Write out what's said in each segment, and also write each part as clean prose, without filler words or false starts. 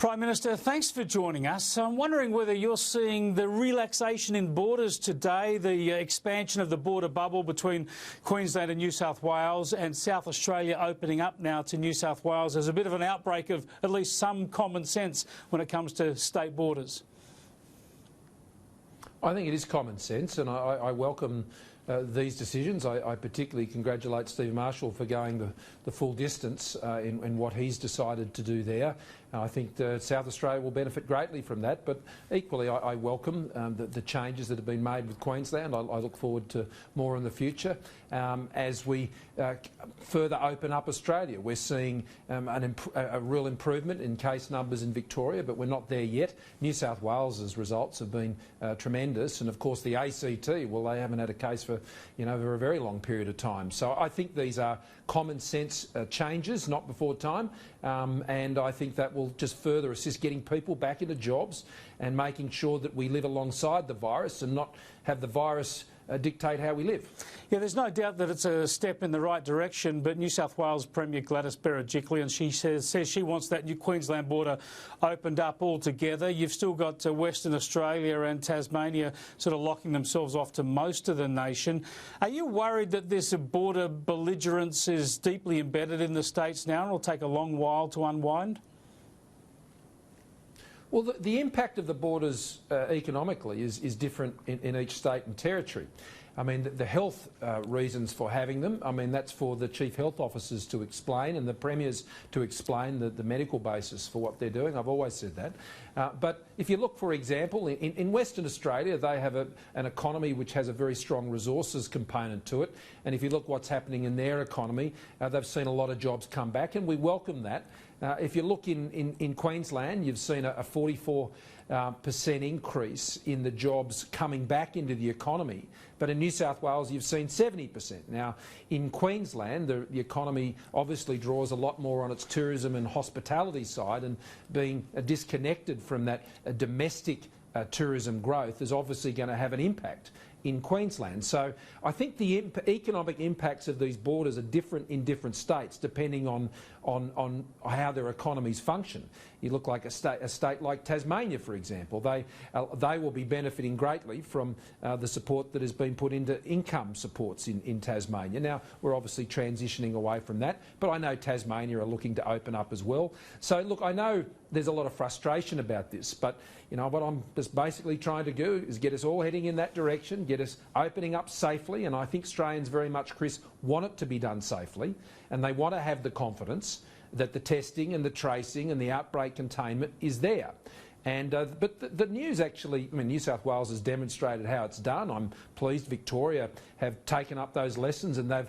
Prime Minister, thanks for joining us. I'm wondering whether you're seeing the relaxation in borders today, the expansion of the border bubble between Queensland and New South Wales, and South Australia opening up now to New South Wales as a bit of an outbreak of at least some common sense when it comes to state borders. I think it is common sense, and I welcome these decisions. I particularly congratulate Steve Marshall for going the full distance in what he's decided to do there. I think South Australia will benefit greatly from that, but equally I welcome the changes that have been made with Queensland. I look forward to more in the future. As we further open up Australia, we're seeing a real improvement in case numbers in Victoria, but we're not there yet. New South Wales's results have been tremendous, and of course the ACT, well, they haven't had a case for a very long period of time. So I think these are common sense changes, not before time, and I think that will just further assist getting people back into jobs and making sure that we live alongside the virus and not have the virus dictate how we live. Yeah, there's no doubt that it's a step in the right direction, but New South Wales Premier Gladys Berejiklian, she says she wants that new Queensland border opened up altogether. You've still got Western Australia and Tasmania sort of locking themselves off to most of the nation. Are you worried that this border belligerence is deeply embedded in the states now and will take a long while to unwind? Well, the impact of the borders economically is different in each state and territory. I mean, the health reasons for having them, I mean, that's for the chief health officers to explain and the premiers to explain the medical basis for what they're doing. I've always said that. But if you look, for example, in Western Australia, they have an economy which has a very strong resources component to it. And if you look what's happening in their economy, they've seen a lot of jobs come back, and we welcome that. If you look in Queensland, you've seen a 44% increase in the jobs coming back into the economy. But in New South Wales, you've seen 70%. Now, in Queensland, the economy obviously draws a lot more on its tourism and hospitality side, and being disconnected from that domestic tourism growth is obviously going to have an impact in Queensland. So I think the economic impacts of these borders are different in different states depending on how their economies function. You look like a state like Tasmania, for example. They will be benefiting greatly from the support that has been put into income supports in Tasmania. Now, we're obviously transitioning away from that, but I know Tasmania are looking to open up as well. So look, I know there's a lot of frustration about this, but what I'm just basically trying to do is get us all heading in that direction, get us opening up safely, and I think Australians very much, Chris, want it to be done safely, and they want to have the confidence that the testing and the tracing and the outbreak containment is there. And but the news actually, I mean, New South Wales has demonstrated how it's done. I'm pleased Victoria have taken up those lessons, and they've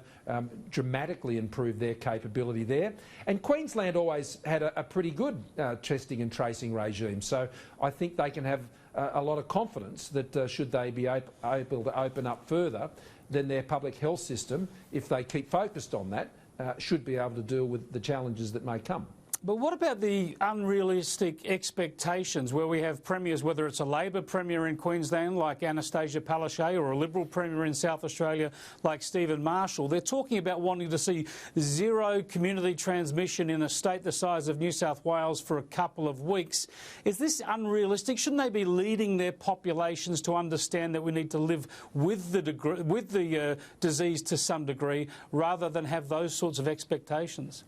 dramatically improved their capability there. And Queensland always had a pretty good testing and tracing regime, so I think they can have a lot of confidence that should they be able to open up further, then their public health system, if they keep focused on that, should be able to deal with the challenges that may come. But what about the unrealistic expectations where we have premiers, whether it's a Labor premier in Queensland like Anastasia Palaszczuk or a Liberal premier in South Australia like Stephen Marshall? They're talking about wanting to see zero community transmission in a state the size of New South Wales for a couple of weeks. Is this unrealistic? Shouldn't they be leading their populations to understand that we need to live with the disease to some degree rather than have those sorts of expectations?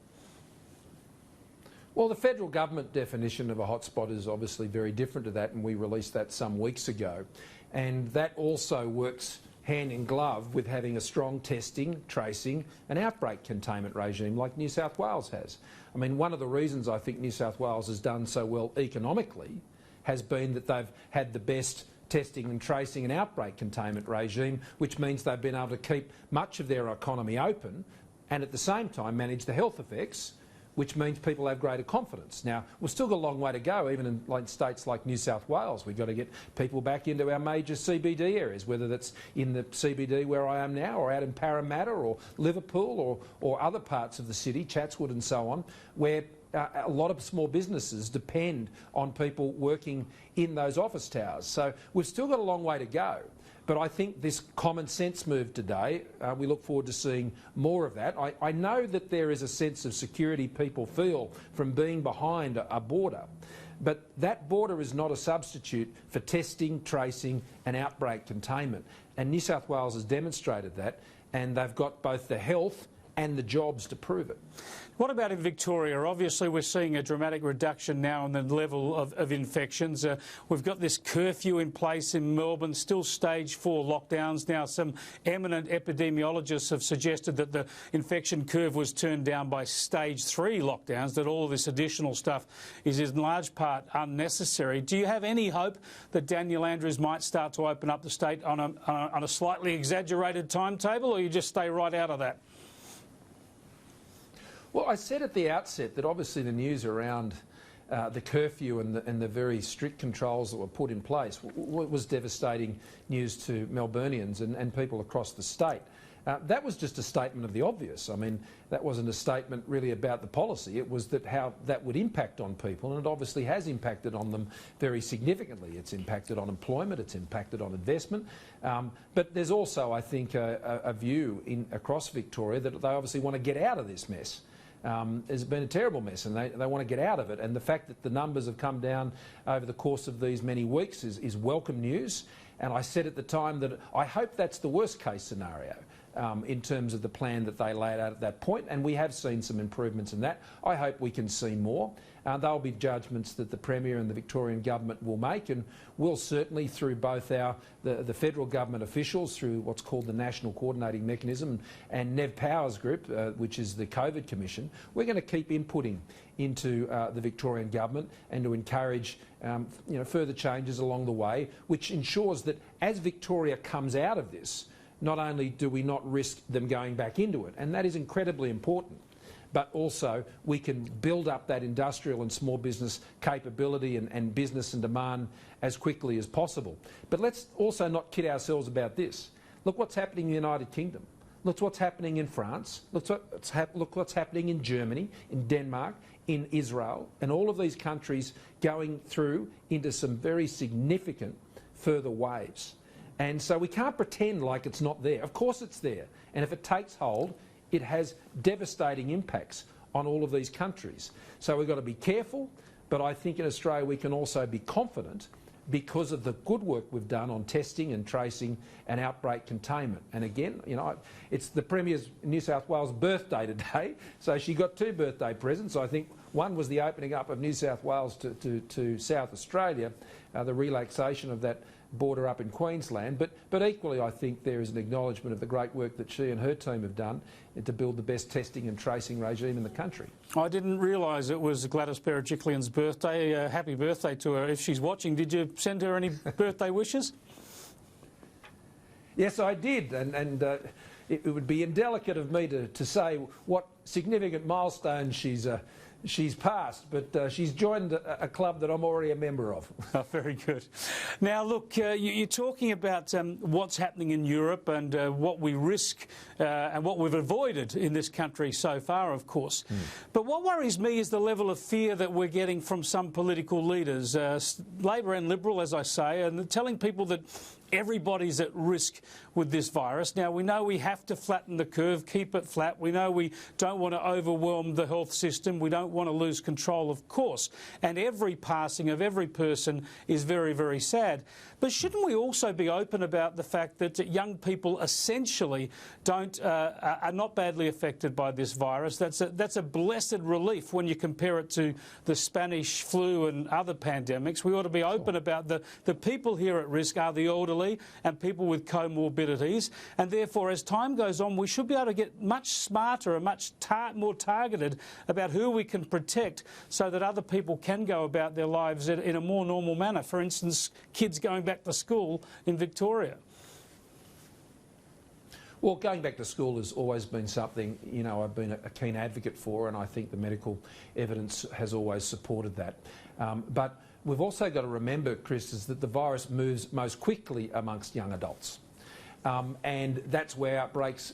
Well, the federal government definition of a hotspot is obviously very different to that, and we released that some weeks ago. And that also works hand in glove with having a strong testing, tracing and outbreak containment regime like New South Wales has. I mean, one of the reasons I think New South Wales has done so well economically has been that they've had the best testing and tracing and outbreak containment regime, which means they've been able to keep much of their economy open and at the same time manage the health effects, which means people have greater confidence. Now, we've still got a long way to go, even in states like New South Wales. We've got to get people back into our major CBD areas, whether that's in the CBD where I am now, or out in Parramatta or Liverpool or other parts of the city, Chatswood and so on, where a lot of small businesses depend on people working in those office towers. So we've still got a long way to go. But I think this common sense move today, we look forward to seeing more of that. I know that there is a sense of security people feel from being behind a border. But that border is not a substitute for testing, tracing and outbreak containment. And New South Wales has demonstrated that, and they've got both the health and the jobs to prove it. What about in Victoria? Obviously we're seeing a dramatic reduction now in the level of infections. We've got this curfew in place in Melbourne, still stage 4 lockdowns. Now some eminent epidemiologists have suggested that the infection curve was turned down by stage 3 lockdowns, that all of this additional stuff is in large part unnecessary. Do you have any hope that Daniel Andrews might start to open up the state on a slightly exaggerated timetable, or you just stay right out of that? Well, I said at the outset that obviously the news around the curfew and the very strict controls that were put in place was devastating news to Melburnians and people across the state. That was just a statement of the obvious. I mean, that wasn't a statement really about the policy. It was that how that would impact on people, and it obviously has impacted on them very significantly. It's impacted on employment, it's impacted on investment. But there's also, I think, a view across Victoria that they obviously want to get out of this mess. It's been a terrible mess, and they want to get out of it. And the fact that the numbers have come down over the course of these many weeks is welcome news. And I said at the time that I hope that's the worst case scenario in terms of the plan that they laid out at that point, and we have seen some improvements in that. I hope we can see more. They'll be judgments that the Premier and the Victorian Government will make, and we'll certainly, through both the federal government officials, through what's called the National Coordinating Mechanism, and Nev Power's group, which is the COVID Commission, we're going to keep inputting into the Victorian Government and to encourage further changes along the way, which ensures that as Victoria comes out of this, not only do we not risk them going back into it, and that is incredibly important, but also we can build up that industrial and small business capability and business and demand as quickly as possible. But let's also not kid ourselves about this. Look what's happening in the United Kingdom. Look what's happening in France. Look what's happening in Germany, in Denmark, in Israel, and all of these countries going through into some very significant further waves. And so we can't pretend like it's not there. Of course it's there. And if it takes hold, it has devastating impacts on all of these countries. So we've got to be careful, but I think in Australia we can also be confident because of the good work we've done on testing and tracing and outbreak containment. And again, it's the Premier's New South Wales birthday today, so she got 2 birthday presents. I think one was the opening up of New South Wales to South Australia, the relaxation of that border up in Queensland, but equally I think there is an acknowledgement of the great work that she and her team have done to build the best testing and tracing regime in the country. I didn't realise it was Gladys Berejiklian's birthday. Happy birthday to her if she's watching. Did you send her any birthday wishes? Yes, I did, and it would be indelicate of me to say what significant milestone she's passed, but she's joined a club that I'm already a member of. Oh, very good. Now, look, you're talking about what's happening in Europe and what we risk and what we've avoided in this country so far, of course. But what worries me is the level of fear that we're getting from some political leaders, Labor and Liberal, as I say, and telling people that everybody's at risk with this virus. Now, we know we have to flatten the curve, keep it flat. We know we don't want to overwhelm the health system. We don't want to lose control, of course. And every passing of every person is very, very sad. But shouldn't we also be open about the fact that young people essentially are not badly affected by this virus? That's a blessed relief when you compare it to the Spanish flu and other pandemics. We ought to be open about the people here at risk are the elderly and people with comorbidities, and therefore as time goes on we should be able to get much smarter and much more targeted about who we can protect so that other people can go about their lives in a more normal manner. For instance, kids going back to school in Victoria. Well, going back to school has always been something, I've been a keen advocate for, and I think the medical evidence has always supported that. But we've also got to remember, Chris, is that the virus moves most quickly amongst young adults. And that's where outbreaks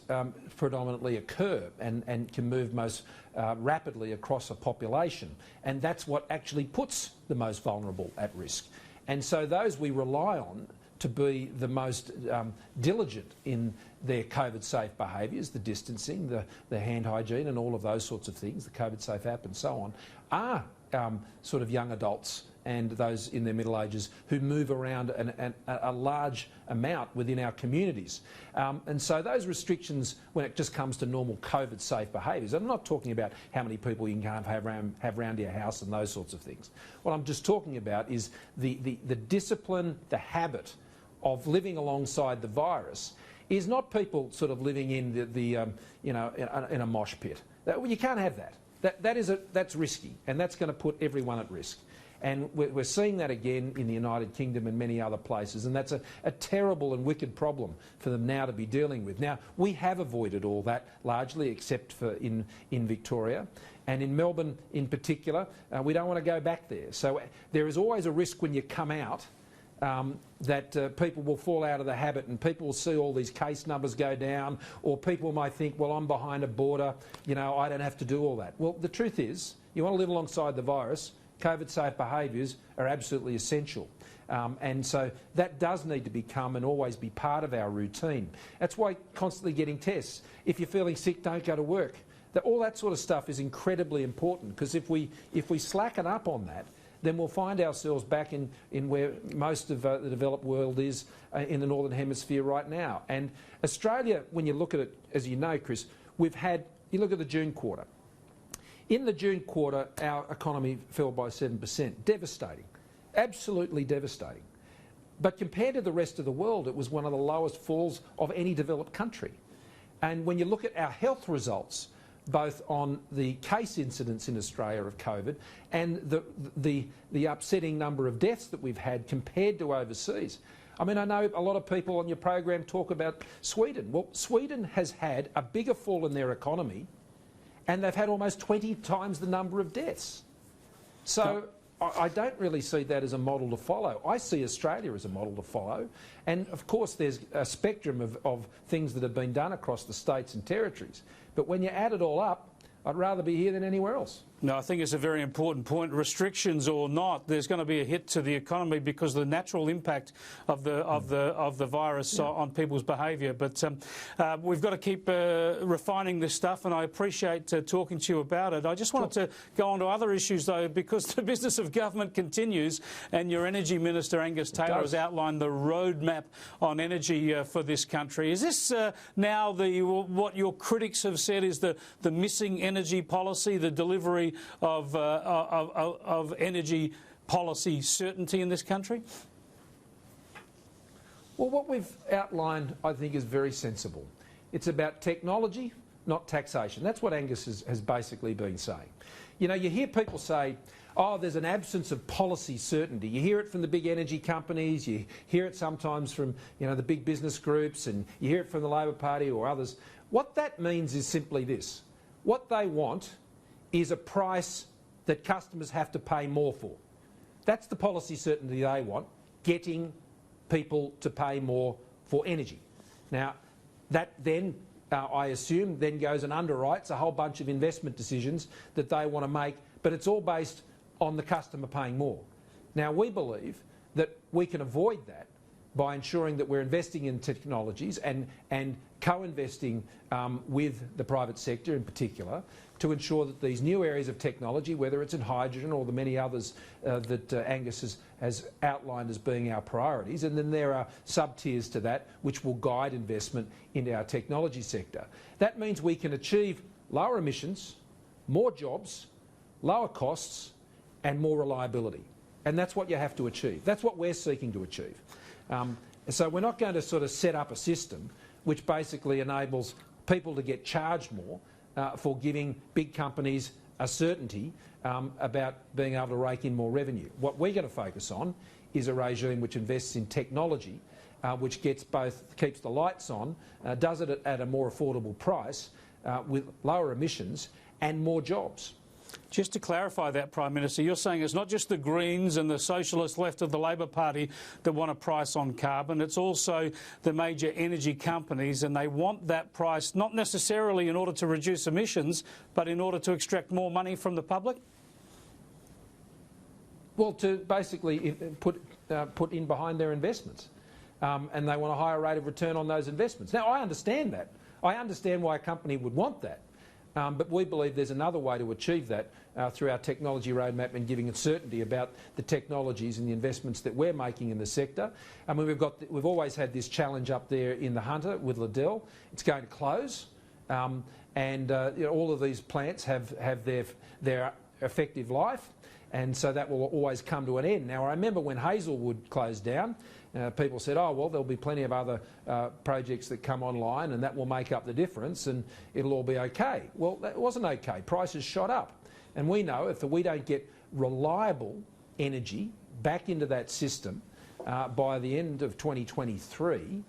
predominantly occur and can move most rapidly across a population. And that's what actually puts the most vulnerable at risk. And so those we rely on to be the most diligent in their COVID-safe behaviours, the distancing, the hand hygiene and all of those sorts of things, the COVID-safe app and so on, are sort of young adults and those in their middle ages who move around a large amount within our communities. And so those restrictions, when it just comes to normal COVID-safe behaviours, I'm not talking about how many people you can have round your house and those sorts of things. What I'm just talking about is the discipline, the habit of living alongside the virus is not people sort of living in in a mosh pit. You can't have that. That's risky, and that's going to put everyone at risk. And we're seeing that again in the United Kingdom and many other places, and that's a terrible and wicked problem for them now to be dealing with. Now, we have avoided all that largely, except for in Victoria. And in Melbourne in particular, we don't want to go back there. So there is always a risk when you come out that people will fall out of the habit, and people will see all these case numbers go down, or people might think, well, I'm behind a border, I don't have to do all that. Well, the truth is, you want to live alongside the virus, COVID-safe behaviours are absolutely essential. And so that does need to become and always be part of our routine. That's why constantly getting tests. If you're feeling sick, don't go to work. All that sort of stuff is incredibly important, because if we slacken up on that, then we'll find ourselves back in where most of the developed world is in the Northern Hemisphere right now. And Australia, when you look at it, as you know, Chris, you look at the June quarter. In the June quarter, our economy fell by 7%. Devastating. Absolutely devastating. But compared to the rest of the world, it was one of the lowest falls of any developed country. And when you look at our health results, both on the case incidence in Australia of COVID and the upsetting number of deaths that we've had compared to overseas. I mean, I know a lot of people on your program talk about Sweden. Well, Sweden has had a bigger fall in their economy, and they've had almost 20 times the number of deaths. So I don't really see that as a model to follow. I see Australia as a model to follow. And of course, there's a spectrum of things that have been done across the states and territories. But when you add it all up, I'd rather be here than anywhere else. No, I think it's a very important point. Restrictions or not, there's going to be a hit to the economy because of the natural impact of the virus on people's behaviour. But we've got to keep refining this stuff, and I appreciate talking to you about it. I just wanted to go on to other issues, though, because the business of government continues, and your Energy Minister, Angus Taylor, has outlined the roadmap on energy for this country. Is this now what your critics have said is the missing energy policy, the delivery of energy policy certainty in this country? Well, what we've outlined, I think, is very sensible. It's about technology, not taxation. That's what Angus has basically been saying. You know, you hear people say, oh, there's an absence of policy certainty. You hear it from the big energy companies, you hear it sometimes from, the big business groups, and you hear it from the Labor Party or others. What that means is simply this. What they want is a price that customers have to pay more for. That's the policy certainty they want, getting people to pay more for energy. Now, that then, I assume, then goes and underwrites a whole bunch of investment decisions that they want to make, but it's all based on the customer paying more. Now, we believe that we can avoid that by ensuring that we're investing in technologies and co-investing with the private sector in particular, to ensure that these new areas of technology, whether it's in hydrogen or the many others that Angus has outlined as being our priorities, and then there are sub-tiers to that which will guide investment into our technology sector. That means we can achieve lower emissions, more jobs, lower costs and more reliability. And that's what you have to achieve. That's what we're seeking to achieve. So we're not going to sort of set up a system which basically enables people to get charged more for giving big companies a certainty about being able to rake in more revenue. What we're going to focus on is a regime which invests in technology, which keeps the lights on, does it at a more affordable price, with lower emissions and more jobs. Just to clarify that, Prime Minister, you're saying it's not just the Greens and the socialist left of the Labor Party that want a price on carbon, it's also the major energy companies, and they want that price not necessarily in order to reduce emissions, but in order to extract more money from the public? Well, to basically put in behind their investments. And they want a higher rate of return on those investments. Now, I understand that. I understand why a company would want that. But we believe there's another way to achieve that through our technology roadmap and giving it certainty about the technologies and the investments that we're making in the sector. I mean, we've always had this challenge up there in the Hunter with Liddell. It's going to close, and all of these plants have their effective life, and so that will always come to an end. Now, I remember when Hazelwood closed down, people said, oh, well, there'll be plenty of other projects that come online and that will make up the difference and it'll all be okay. Well, that wasn't okay. Prices shot up. And we know if we don't get reliable energy back into that system by the end of 2023,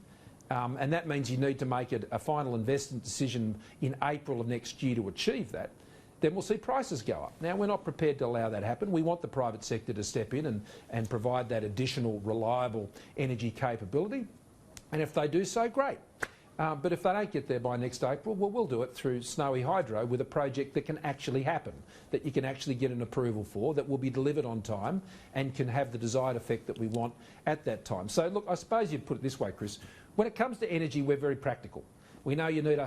and that means you need to make a final investment decision in April of next year to achieve that, then we'll see prices go up. Now, we're not prepared to allow that to happen. We want the private sector to step in and provide that additional reliable energy capability. And if they do so, great. But if they don't get there by next April, well, we'll do it through Snowy Hydro with a project that can actually happen, that you can actually get an approval for, that will be delivered on time and can have the desired effect that we want at that time. So, look, I suppose you'd put it this way, Chris. When it comes to energy, we're very practical. We know you need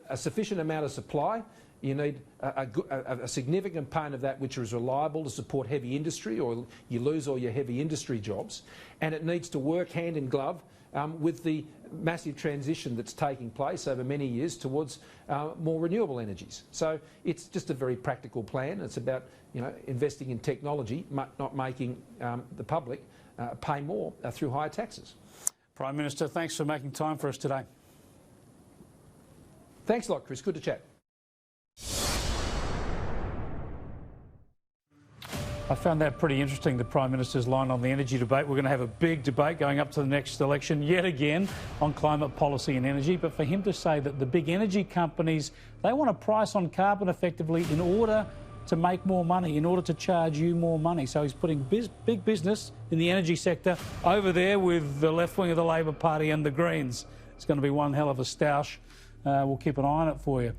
a sufficient amount of supply. You need a significant part of that which is reliable to support heavy industry, or you lose all your heavy industry jobs. And it needs to work hand in glove with the massive transition that's taking place over many years towards more renewable energies. So it's just a very practical plan. It's about investing in technology, not making the public pay more through higher taxes. Prime Minister, thanks for making time for us today. Thanks a lot, Chris. Good to chat. I found that pretty interesting, the Prime Minister's line on the energy debate. We're going to have a big debate going up to the next election yet again on climate policy and energy. But for him to say that the big energy companies, they want to price on carbon effectively in order to make more money, in order to charge you more money. So he's putting big business in the energy sector over there with the left wing of the Labor Party and the Greens. It's going to be one hell of a stoush. We'll keep an eye on it for you.